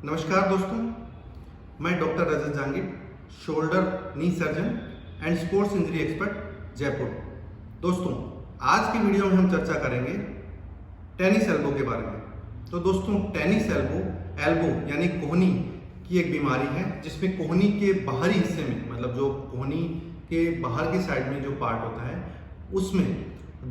नमस्कार दोस्तों, मैं doctor Rajat Jahangir, shoulder knee surgeon and sports injury expert Jaipur. दोस्तों, आज की वीडियो में हम चर्चा करेंगे टेनिस एल्बो के बारे में। तो दोस्तों, टेनिस एल्बो यानी कोहनी की एक बीमारी है जिसमें कोहनी के बाहरी हिस्से में, मतलब जो कोहनी के बाहर की साइड में जो पार्ट होता है उसमें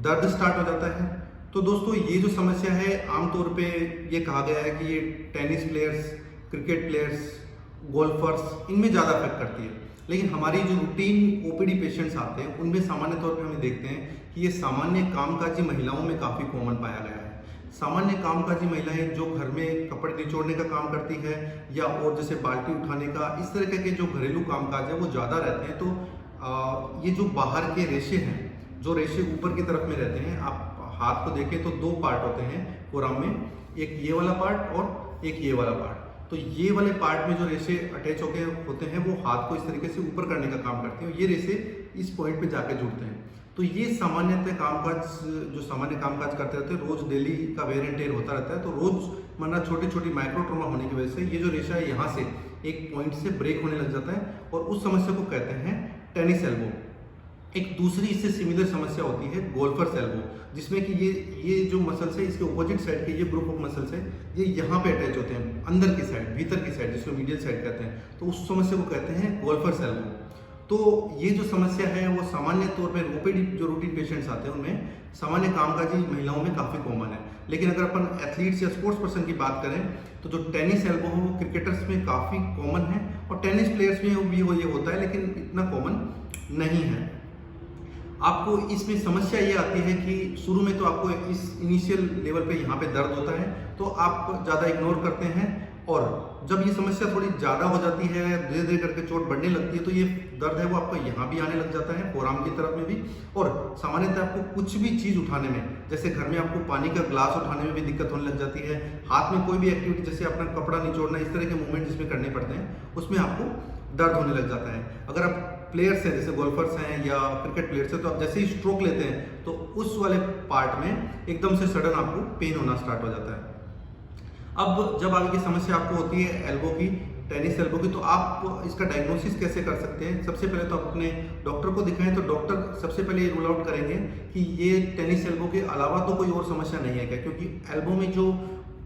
दर्द स्टार्ट हो जाता है। तो दोस्तों, ये जो समस्या है आमतौर पे ये कहा गया है कि ये tennis players, cricket players, golfer's, इनमें ज़्यादा अफेक्ट करती है। लेकिन हमारी जो रूटीन ओपीडी पेशेंट्स आते हैं उनमें सामान्य तौर पे हमें देखते हैं कि ये सामान्य कामकाजी महिलाओं में काफ़ी कॉमन पाया गया है। सामान्य कामकाजी महिलाएं जो घर में कपड़े निचोड़ने का काम करती है या और जैसे बाल्टी उठाने का, इस तरह के जो घरेलू कामकाज है वो ज़्यादा रहते हैं। तो ये जो बाहर के रेशे हैं, जो रेशे ऊपर की तरफ में रहते हैं, आप हाथ को देखें तो दो पार्ट होते हैं फोरआर्म में, एक ये वाला पार्ट और एक ये वाला पार्ट। तो ये वाले पार्ट में जो रेशे अटैच होते हैं वो हाथ को इस तरीके से ऊपर करने का काम करते हैं। ये रेशे इस पॉइंट पे जाके जुड़ते हैं। तो ये सामान्यतः सामान्य कामकाज करते रहते हैं, रोज डेली का वेयर एंड टेयर होता रहता है। तो रोज मरना छोटी छोटी माइक्रो ट्रॉमा होने की वजह से ये जो रेशा है यहाँ से एक पॉइंट से ब्रेक होने लग जाता है और उस समस्या को कहते हैं टेनिस एल्बो। एक दूसरी इससे सिमिलर समस्या होती है गोल्फर्स एल्बो, जिसमें कि ये जो मसल्स है इसके ऑपोजिट साइड के ये ग्रुप ऑफ मसल्स है, ये यहाँ पे अटैच होते हैं अंदर की साइड, भीतर की साइड, जिसको मीडियल साइड कहते हैं। तो उस समस्या को कहते हैं गोल्फर्स एल्बो। तो ये जो समस्या है वो सामान्य तौर पर ओपीडी जो रूटीन पेशेंट्स आते हैं उनमें सामान्य कामकाजी महिलाओं में काफ़ी कॉमन है। लेकिन अगर अपन एथलीट्स या स्पोर्ट्स पर्सन की बात करें तो जो टेनिस एल्बो है वो क्रिकेटर्स में काफ़ी कॉमन है और टेनिस प्लेयर्स में भी ये होता है, लेकिन इतना कॉमन नहीं है। आपको इसमें समस्या ये आती है कि शुरू में तो आपको इस इनिशियल लेवल पे यहाँ पे दर्द होता है तो आप ज़्यादा इग्नोर करते हैं, और जब ये समस्या थोड़ी ज़्यादा हो जाती है, धीरे धीरे करके चोट बढ़ने लगती है, तो ये दर्द है वो आपको यहाँ भी आने लग जाता है, फोरआर्म की तरफ में भी। और सामान्यतः आपको कुछ भी चीज़ उठाने में, जैसे घर में आपको पानी का ग्लास उठाने में भी दिक्कत होने लग जाती है, हाथ में कोई भी एक्टिविटी जैसे अपना कपड़ा निचोड़ना, इस तरह के मूवमेंट जिसमें करने पड़ते हैं उसमें आपको दर्द होने लग जाता है। अगर आप प्लेयर्स हैं, जैसे गोल्फर्स हैं या क्रिकेट प्लेयर्स हैं, तो आप जैसे ही स्ट्रोक लेते हैं तो उस वाले पार्ट में एकदम से सडन आपको पेन होना स्टार्ट हो जाता है। अब जब आगे की समस्या आपको होती है एल्बो की, टेनिस एल्बो की, तो आप इसका डायग्नोसिस कैसे कर सकते हैं? सबसे पहले तो आप अपने डॉक्टर को दिखाएं। तो डॉक्टर सबसे पहले ये रूल आउट करेंगे कि ये टेनिस एल्बो के अलावा तो कोई और समस्या नहीं है क्या, क्योंकि एल्बो में जो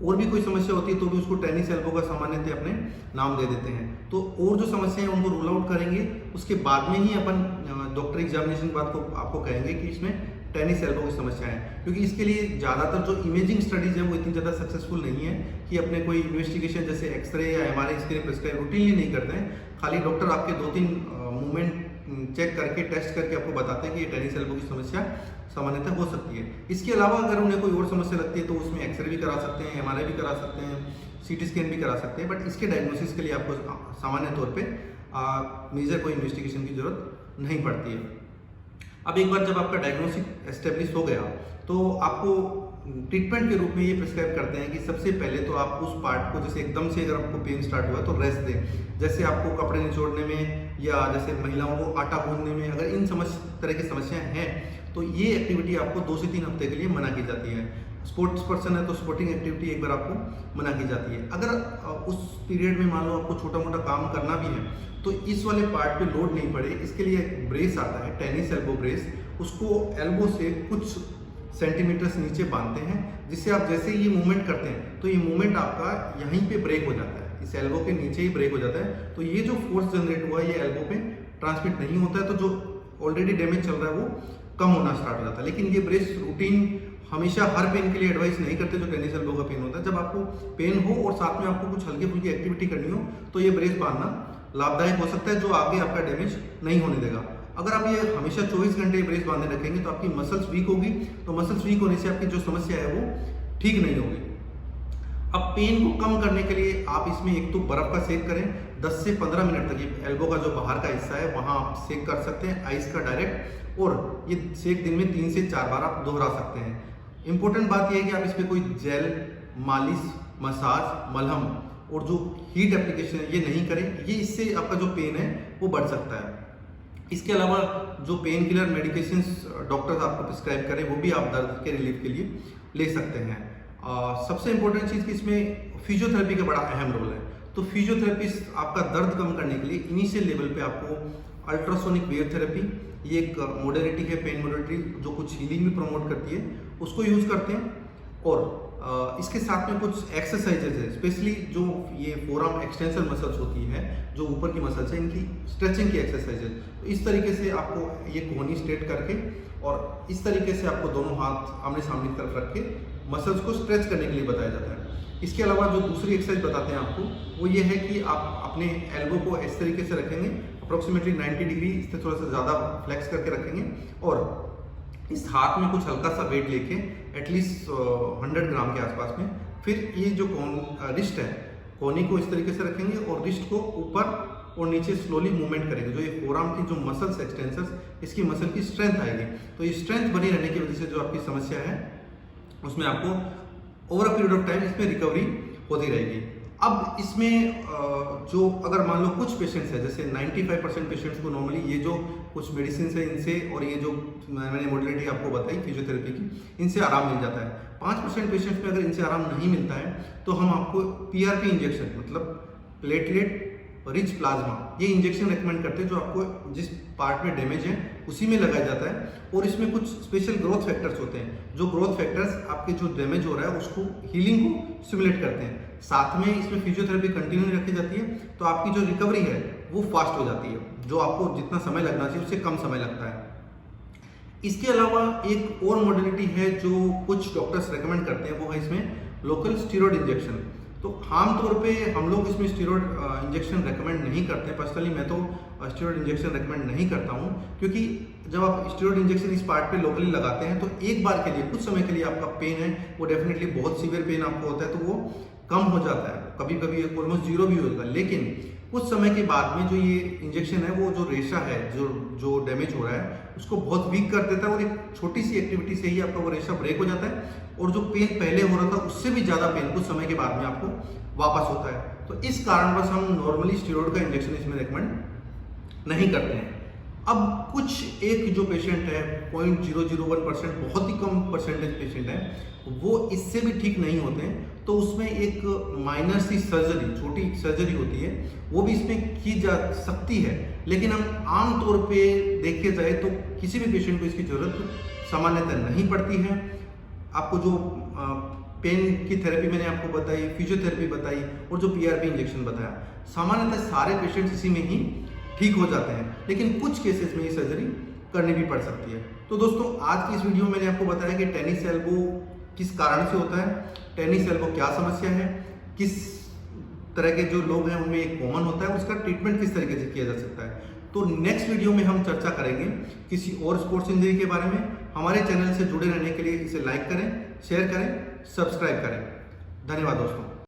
और भी कोई समस्या होती है तो भी उसको टेनिस एल्बो का सामान्यतः अपने नाम दे देते हैं। तो और जो समस्या है उनको रूल आउट करेंगे, उसके बाद में ही अपन डॉक्टर एग्जामिनेशन के बाद को आपको कहेंगे कि इसमें टेनिस एल्बो की समस्या है। क्योंकि इसके लिए ज़्यादातर जो इमेजिंग स्टडीज है वो इतनी ज़्यादा सक्सेसफुल नहीं है कि अपने कोई इन्वेस्टिगेशन जैसे एक्सरे या एमआरआई इसके लिए प्रिस्क्राइब रूटीनली नहीं करते हैं। खाली डॉक्टर आपके 2-3 मूवमेंट चेक करके, टेस्ट करके आपको बताते हैं कि ये टेनिस एल्बो की समस्या सामान्यतः हो सकती है। इसके अलावा अगर उन्हें कोई और समस्या लगती है तो उसमें एक्सरे भी करा सकते हैं, एमआरआई भी करा सकते हैं, सीटी स्कैन भी करा सकते हैं, बट इसके डायग्नोसिस के लिए आपको सामान्य तौर पे मेजर कोई इन्वेस्टिगेशन की जरूरत नहीं पड़ती है। अब एक बार जब आपका डायग्नोसिस एस्टेब्लिश हो गया तो आपको ट्रीटमेंट के रूप में ये प्रिस्क्राइब करते हैं कि सबसे पहले तो आप उस पार्ट को, जैसे एकदम से अगर आपको पेन स्टार्ट हुआ तो रेस्ट दें। जैसे आपको कपड़े निचोड़ने में या जैसे महिलाओं को आटा गूंदने में अगर इन तरह की समस्याएं हैं तो ये एक्टिविटी आपको 2 से 3 हफ्ते के लिए मना की जाती है। स्पोर्ट्स पर्सन है तो स्पोर्टिंग एक्टिविटी एक बार आपको मना की जाती है। अगर उस पीरियड में मान लो आपको छोटा मोटा काम करना भी है तो इस वाले पार्ट पे लोड नहीं पड़े, इसके लिए एक ब्रेस आता है, टेनिस एल्बो ब्रेस। उसको एल्बो से कुछ सेंटीमीटर्स नीचे बांधते हैं, जिससे आप जैसे ही ये मूवमेंट करते हैं तो ये मूवमेंट आपका यहीं पे ब्रेक हो जाता है, इस एल्बो के नीचे ही ब्रेक हो जाता है। तो ये जो फोर्स जनरेट हुआ है ये एल्बो पे ट्रांसमिट नहीं होता है, तो जो ऑलरेडी डैमेज चल रहा है वो कम होना स्टार्ट हो जाता है। लेकिन ये ब्रेस रूटीन हमेशा हर पेन के लिए एडवाइस नहीं करते जो टेनिस एल्बो का पेन होता है। जब आपको पेन हो और साथ में आपको कुछ हल्की फुल्की एक्टिविटी करनी हो तो ये ब्रेस बांधना लाभदायक हो सकता है, जो आगे आपका डैमेज नहीं होने देगा। अगर आप ये हमेशा 24 घंटे ब्रेस बांधे रखेंगे तो आपकी मसल्स वीक होगी, तो मसल्स वीक होने से आपकी जो समस्या है वो ठीक नहीं होगी। अब पेन को कम करने के लिए आप इसमें एक तो बर्फ का सेक करें 10 से 15 मिनट तक। ये एल्बो का जो बाहर का हिस्सा है वहां आप सेक कर सकते हैं, आइस का डायरेक्ट, और ये सेक दिन में 3 से 4 बार आप दोहरा सकते हैं। इंपॉर्टेंट बात यह है कि आप इसमें कोई जेल, मालिश, मसाज, मलहम और जो हीट एप्लीकेशन है ये नहीं करें। ये इससे आपका जो पेन है वो बढ़ सकता है। इसके अलावा जो पेन किलर मेडिकेशंस डॉक्टर्स आपको प्रिस्क्राइब करें वो भी आप दर्द के रिलीफ के लिए ले सकते हैं। सबसे इम्पोर्टेंट चीज़ कि इसमें फिजियोथेरेपी का बड़ा अहम रोल है। तो फिजियोथेरेपिस्ट आपका दर्द कम करने के लिए इनिशियल लेवल पे आपको अल्ट्रासोनिक वेव थेरेपी, ये एक मोडेलिटी है, पेन मोडेलिटी जो कुछ हीलिंग भी प्रमोट करती है, उसको यूज करते हैं। और इसके साथ में कुछ एक्सरसाइजेज है, स्पेशली जो ये फोरआर्म एक्सटेंशन मसल्स होती है, जो ऊपर की मसल्स है, इनकी स्ट्रेचिंग की एक्सरसाइज है। तो इस तरीके से आपको ये कोहनी स्ट्रेट करके और इस तरीके से आपको दोनों हाथ आमने सामने की तरफ रख के मसल्स को स्ट्रेच करने के लिए बताया जाता है। इसके अलावा जो दूसरी एक्सरसाइज बताते हैं आपको, वो ये है कि आप अपने एल्बो को इस तरीके से रखेंगे, अप्रोक्सीमेटली 90 डिग्री, इससे थोड़ा सा ज़्यादा फ्लेक्स करके रखेंगे और इस हाथ में कुछ हल्का सा वेट लेके एटलीस्ट 100 ग्राम के आसपास में, फिर ये जो रिस्ट है, कोहनी को इस तरीके से रखेंगे और रिस्ट को ऊपर और नीचे स्लोली मूवमेंट करेंगे। जो ये फोरआर्म की जो मसल्स एक्सटेंसर्स, इसकी मसल की स्ट्रेंथ आएगी। तो ये स्ट्रेंथ बनी रहने की वजह से जो आपकी समस्या है उसमें आपको over a period of time इसमें रिकवरी होती रहेगी। अब इसमें जो अगर मान लो कुछ पेशेंट्स है, जैसे 95% पेशेंट्स को नॉर्मली ये जो कुछ मेडिसिन है इनसे और ये जो मैंने मोडेलिटी आपको बताई फिजियोथेरेपी की, इनसे आराम मिल जाता है। 5% पेशेंट्स में अगर इनसे आराम नहीं मिलता है तो हम आपको पीआरपी इंजेक्शन, मतलब प्लेटलेट रिच प्लाज्मा, ये इंजेक्शन रेकमेंड करते हैं, जो आपको जिस पार्ट में डैमेज है उसी में लगाया जाता है। और इसमें कुछ स्पेशल ग्रोथ फैक्टर्स होते हैं, जो ग्रोथ फैक्टर्स आपके जो डैमेज हो रहा है उसको हीलिंग को स्टिमुलेट करते हैं। साथ में इसमें फिजियोथेरेपी कंटिन्यू रखी जाती है, तो आपकी जो रिकवरी है वो फास्ट हो जाती है, जो आपको जितना समय लगना चाहिए उससे कम समय लगता है। इसके अलावा एक और मॉडलिटी है जो कुछ डॉक्टर्स रेकमेंड करते हैं, वो है इसमें लोकल स्टीरॉयड इंजेक्शन। तो आमतौर पे हम लोग इसमें स्टीरॉयड इंजेक्शन रेकमेंड नहीं करते। पर्सनली मैं तो स्टीरॉयड इंजेक्शन रेकमेंड नहीं करता हूँ, क्योंकि जब आप स्टीरॉयड इंजेक्शन इस पार्ट पे लोकली लगाते हैं तो एक बार के लिए, कुछ समय के लिए आपका पेन है वो डेफिनेटली बहुत सीवियर पेन आपको होता है, तो वो कम हो जाता है, कभी कभी ऑलमोस्ट जीरो भी होता है। लेकिन कुछ समय के बाद में जो ये इंजेक्शन है, वो जो रेशा है, जो डैमेज हो रहा है उसको बहुत वीक कर देता है और एक छोटी सी एक्टिविटी से ही आपका वो रेशा ब्रेक हो जाता है और जो पेन पहले हो रहा था उससे भी ज़्यादा पेन कुछ समय के बाद में आपको वापस होता है। तो इस कारणवश हम नॉर्मली स्टीरॉयड का इंजेक्शन इसमें रेकमेंड नहीं करते हैं। अब कुछ एक जो पेशेंट है 0.001%, बहुत ही कम परसेंटेज पेशेंट है, वो इससे भी ठीक नहीं होते हैं, तो उसमें एक माइनर सी सर्जरी, छोटी सर्जरी होती है, वो भी इसमें की जा सकती है। लेकिन हम आम तौर पे देखे जाए तो किसी भी पेशेंट को इसकी जरूरत सामान्यतः नहीं पड़ती है। आपको जो पेन की थेरेपी मैंने आपको बताई, फिजियोथेरेपी बताई और जो पीआरपी इंजेक्शन बताया, सामान्यतः सारे पेशेंट्स इसी में ही ठीक हो जाते हैं। लेकिन कुछ केसेस में ये सर्जरी करनी भी पड़ सकती है। तो दोस्तों, आज की इस वीडियो में मैंने आपको बताया कि टेनिस एल्बो किस कारण से होता है, टेनिस एल्बो क्या समस्या है, किस तरह के जो लोग हैं उनमें एक कॉमन होता है, उसका ट्रीटमेंट किस तरीके से किया जा सकता है। तो नेक्स्ट वीडियो में हम चर्चा करेंगे किसी और स्पोर्ट्स इंजरी के बारे में। हमारे चैनल से जुड़े रहने के लिए इसे लाइक करें, शेयर करें, सब्सक्राइब करें। धन्यवाद दोस्तों।